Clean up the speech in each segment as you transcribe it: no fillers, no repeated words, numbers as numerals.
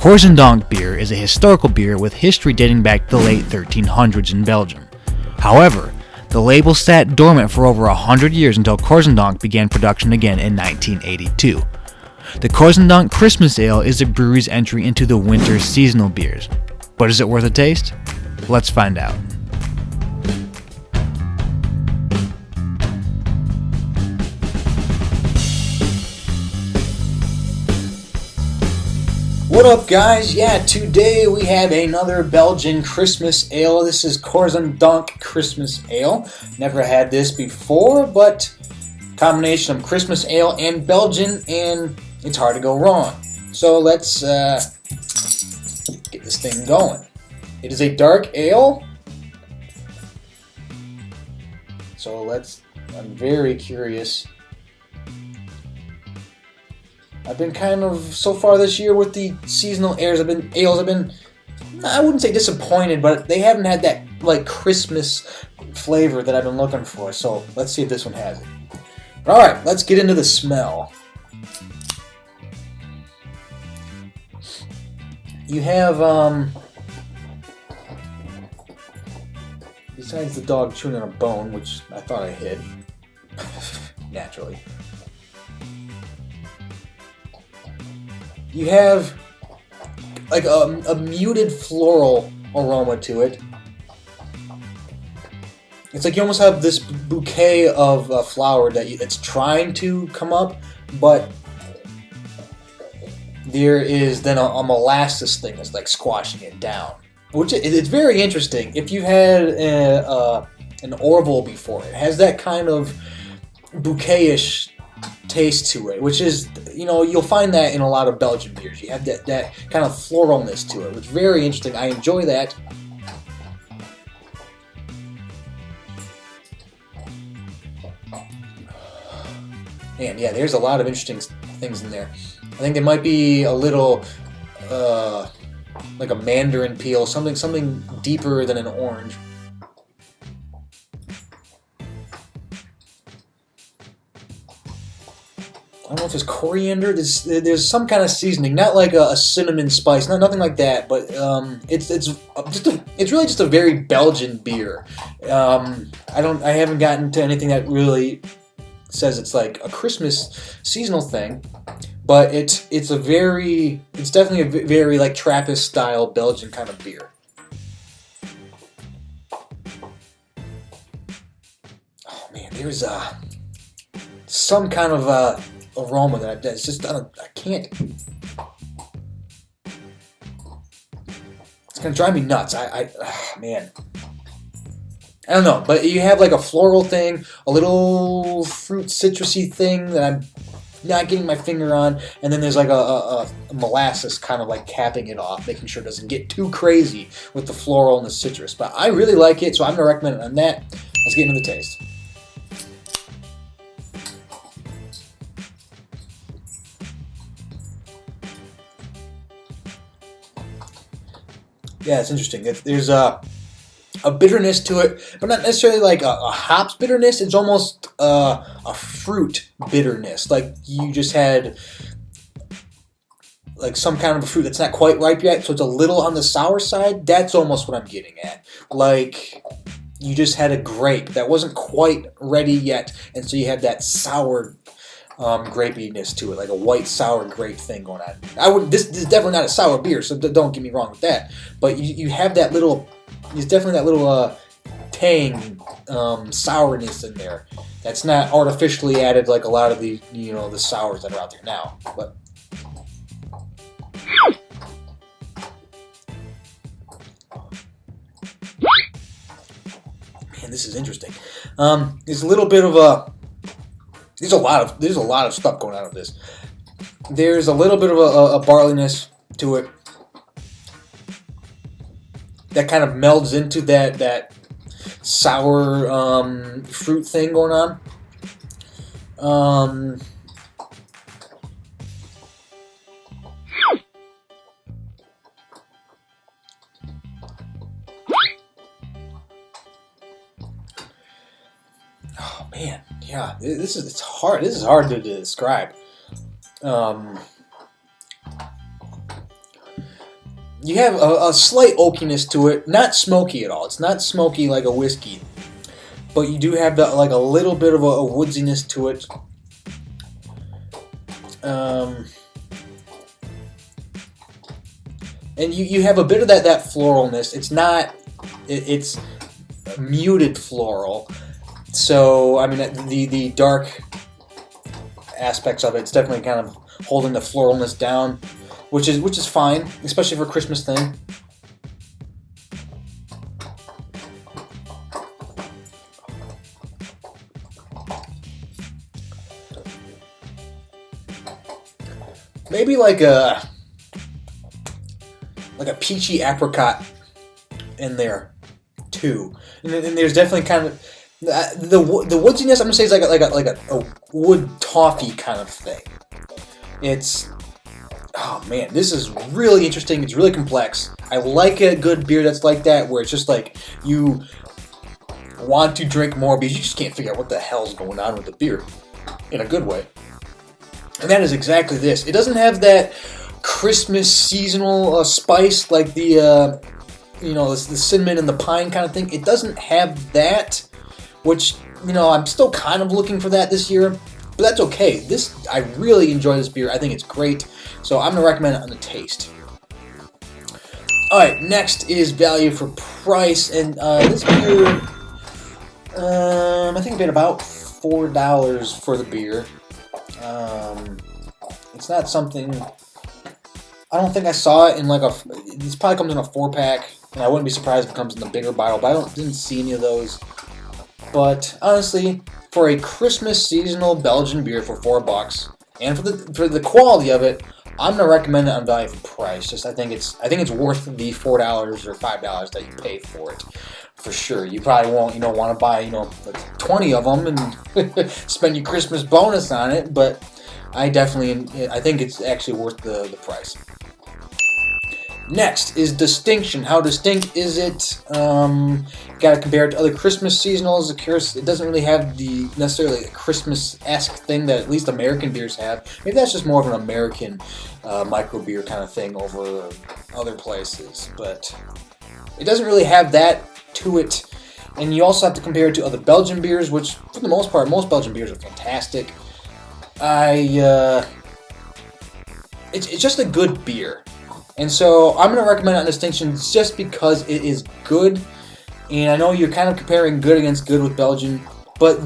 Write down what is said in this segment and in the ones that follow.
Corsendonk beer is a historical beer with history dating back to the late 1300s in Belgium. However, the label sat dormant for over 100 years until Corsendonk began production again in 1982. The Corsendonk Christmas Ale is the brewery's entry into the winter seasonal beers. But is it worth a taste? Let's find out. What up, guys? Yeah, today we have another Belgian Christmas Ale. This is Corsendonk Christmas Ale. Never had this before, but combination of Christmas Ale and Belgian, and it's hard to go wrong. So let's get this thing going. It is a dark ale. So I'm very curious. I've been kind of, so far this year with the seasonal ales, I've been, I wouldn't say disappointed, but they haven't had that, like, Christmas flavor that I've been looking for. So let's see if this one has it. Alright, let's get into the smell. You have, besides the dog chewing on a bone, which I thought I hid, naturally. You have like a muted floral aroma to it. It's like you almost have this bouquet of flower that's trying to come up, but there is then a molasses thing that's like squashing it down, which it's very interesting. If you've had an Orville before, it has that kind of bouquet-ish taste to it, which is, you'll find that in a lot of Belgian beers. You have that kind of floralness to it, which is very interesting. I enjoy that. Man, yeah, there's a lot of interesting things in there. I think there might be a little, like a mandarin peel, something deeper than an orange. I don't know if it's coriander. There's some kind of seasoning, not like a cinnamon spice, nothing like that. But it's really just a very Belgian beer. I haven't gotten to anything that really says it's like a Christmas seasonal thing, but it's definitely a very like Trappist style Belgian kind of beer. Oh man, there's some kind of aroma that's just I can't. It's gonna drive me nuts. Man, I don't know, but you have like a floral thing, a little fruit citrusy thing that I'm not getting my finger on, and then there's like a molasses kind of like capping it off, making sure it doesn't get too crazy with the floral and the citrus. But I really like it, so I'm gonna recommend it on that. Let's get into the taste. Yeah, it's interesting. There's a bitterness to it, but not necessarily like a hops bitterness. It's almost a fruit bitterness. Like you just had like some kind of a fruit that's not quite ripe yet, so it's a little on the sour side. That's almost what I'm getting at. Like you just had a grape that wasn't quite ready yet, and so you had that sour grapiness to it, like a white sour grape thing going on. This is definitely not a sour beer, so don't get me wrong with that. But you have that little, there's definitely that little tang, sourness in there. That's not artificially added like a lot of the the sours that are out there now. But man, this is interesting. There's a little bit of There's a lot of stuff going on with this. There's a little bit of a barleyness to it that kind of melds into that sour fruit thing going on. Oh man, yeah, it's hard. This is hard to describe. you have a slight oakiness to it, not smoky at all. It's not smoky like a whiskey, but you do have that, like a little bit of a woodsiness to it. And you have a bit of that floralness. It's not, it's muted floral. So, I mean, the dark aspects of it's definitely kind of holding the floralness down, which is fine, especially for a Christmas thing. Maybe like a peachy apricot in there too, and there's definitely kind of the woodsiness. I'm gonna say is like a wood toffee kind of thing. It's, oh man, this is really interesting. It's really complex. I like a good beer that's like that, where it's just like you want to drink more because you just can't figure out what the hell's going on with the beer in a good way. And that is exactly this. It doesn't have that Christmas seasonal spice like the the cinnamon and the pine kind of thing. It doesn't have that, which, I'm still kind of looking for that this year, but that's okay. I really enjoy this beer. I think it's great, so I'm going to recommend it on the taste. Alright, next is value for price, and this beer, I think I paid about $4 for the beer. It's not something, I don't think I saw it in this probably comes in a 4-pack, and I wouldn't be surprised if it comes in the bigger bottle, but I didn't see any of those. But honestly, for a Christmas seasonal Belgian beer for $4, and for the quality of it, I'm gonna recommend it on value for price. I think it's worth the $4 or $5 that you pay for it, for sure. You probably won't want to buy 20 of them and spend your Christmas bonus on it, but I think it's actually worth the price. Next is distinction. How distinct is it? Got to compare it to other Christmas seasonals. Of course, it doesn't really have necessarily a Christmas-esque thing that at least American beers have. Maybe that's just more of an American micro beer kind of thing over other places. But it doesn't really have that to it. And you also have to compare it to other Belgian beers, which, for the most part, most Belgian beers are fantastic. It's just a good beer. And so I'm going to recommend it on distinction just because it is good. And I know you're kind of comparing good against good with Belgian, but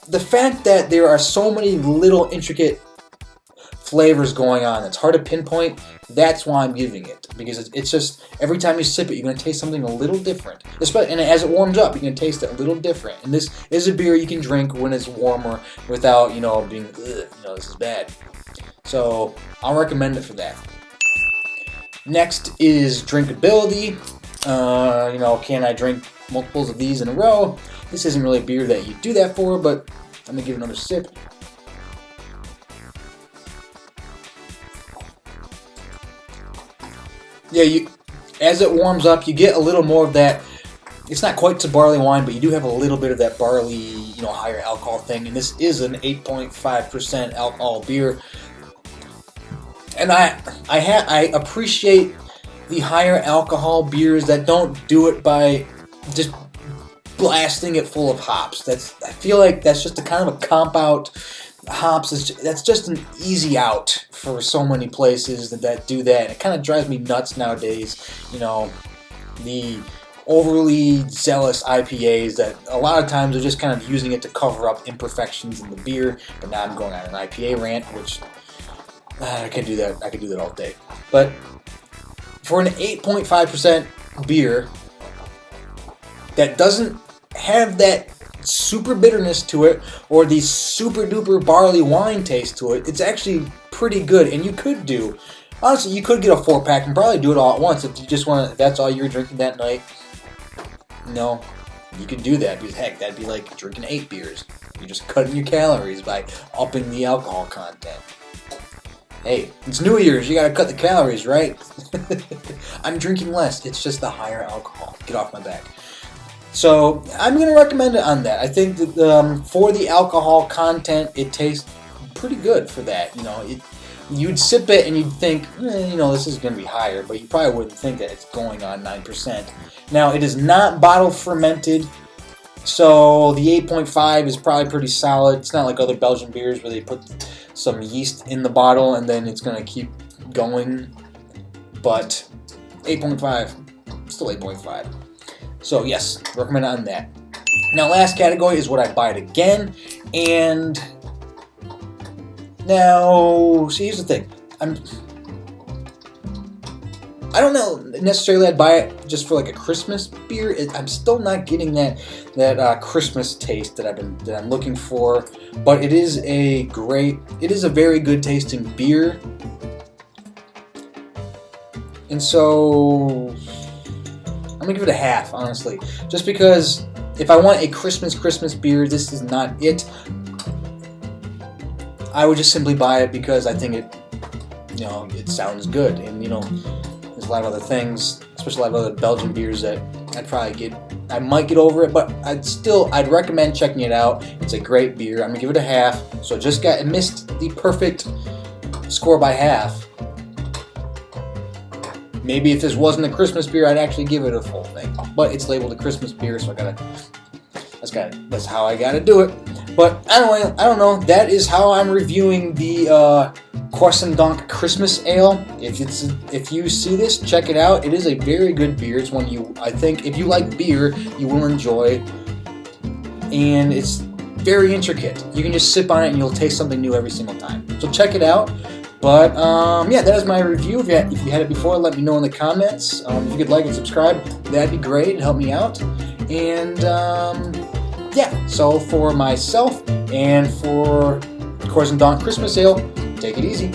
the fact that there are so many little intricate flavors going on, it's hard to pinpoint, that's why I'm giving it. Because it's just, every time you sip it, you're going to taste something a little different. And as it warms up, you're going to taste it a little different. And this is a beer you can drink when it's warmer without, being, this is bad. So I'll recommend it for that. Next is drinkability. Can I drink multiples of these in a row? This isn't really a beer that you do that for, but I'm going to give it another sip. Yeah, as it warms up, you get a little more of that. It's not quite to barley wine, but you do have a little bit of that barley, higher alcohol thing. And this is an 8.5% alcohol beer. And I appreciate the higher alcohol beers that don't do it by just blasting it full of hops. I feel like that's just a kind of a comp out. Hops that's just an easy out for so many places that do that. And it kind of drives me nuts nowadays. The overly zealous IPAs that a lot of times are just kind of using it to cover up imperfections in the beer. But now I'm going on an IPA rant, which I can do that. I can do that all day. But for an 8.5% beer that doesn't have that super bitterness to it or the super duper barley wine taste to it, it's actually pretty good. And you could get a 4-pack and probably do it all at once if you just want to. If that's all you're drinking that night, you could do that. Because heck, that'd be like drinking 8 beers. You're just cutting your calories by upping the alcohol content. Hey, it's New Year's, you gotta cut the calories, right? I'm drinking less, it's just the higher alcohol. Get off my back. So, I'm gonna recommend it on that. I think that for the alcohol content, it tastes pretty good for that. you'd sip it and you'd think, you know, this is going to be higher, but you probably wouldn't think that it's going on 9%. Now, it is not bottle fermented, so the 8.5 is probably pretty solid. It's not like other Belgian beers where they put some yeast in the bottle and then it's going to keep going, but 8.5, still 8.5. So yes, recommend on that. Now, last category is would I buy it again, and now, see, here's the thing. I don't know necessarily I'd buy it just for like a Christmas beer. I'm still not getting that Christmas taste that I'm looking for. But it is a very good tasting beer. And so I'm gonna give it a half, honestly, just because if I want a Christmas beer, this is not it. I would just simply buy it because I think it sounds good, and there's a lot of other things, especially a lot of other Belgian beers that I might get over it, but I'd recommend checking it out. It's a great beer. I'm gonna give it a half. So it missed the perfect score by half. Maybe if this wasn't a Christmas beer, I'd actually give it a full thing. But it's labeled a Christmas beer, so that's how I gotta do it. But anyway, I don't know. That is how I'm reviewing the Corsendonk Christmas Ale. If you see this, check it out. It is a very good beer. It's one I think if you like beer, you will enjoy. And it's very intricate. You can just sip on it and you'll taste something new every single time. So check it out. But yeah, that is my review. If you had it before, let me know in the comments. If you could like and subscribe, that'd be great. It'd help me out. And yeah, so for myself and for Corsendonk Christmas Ale, take it easy.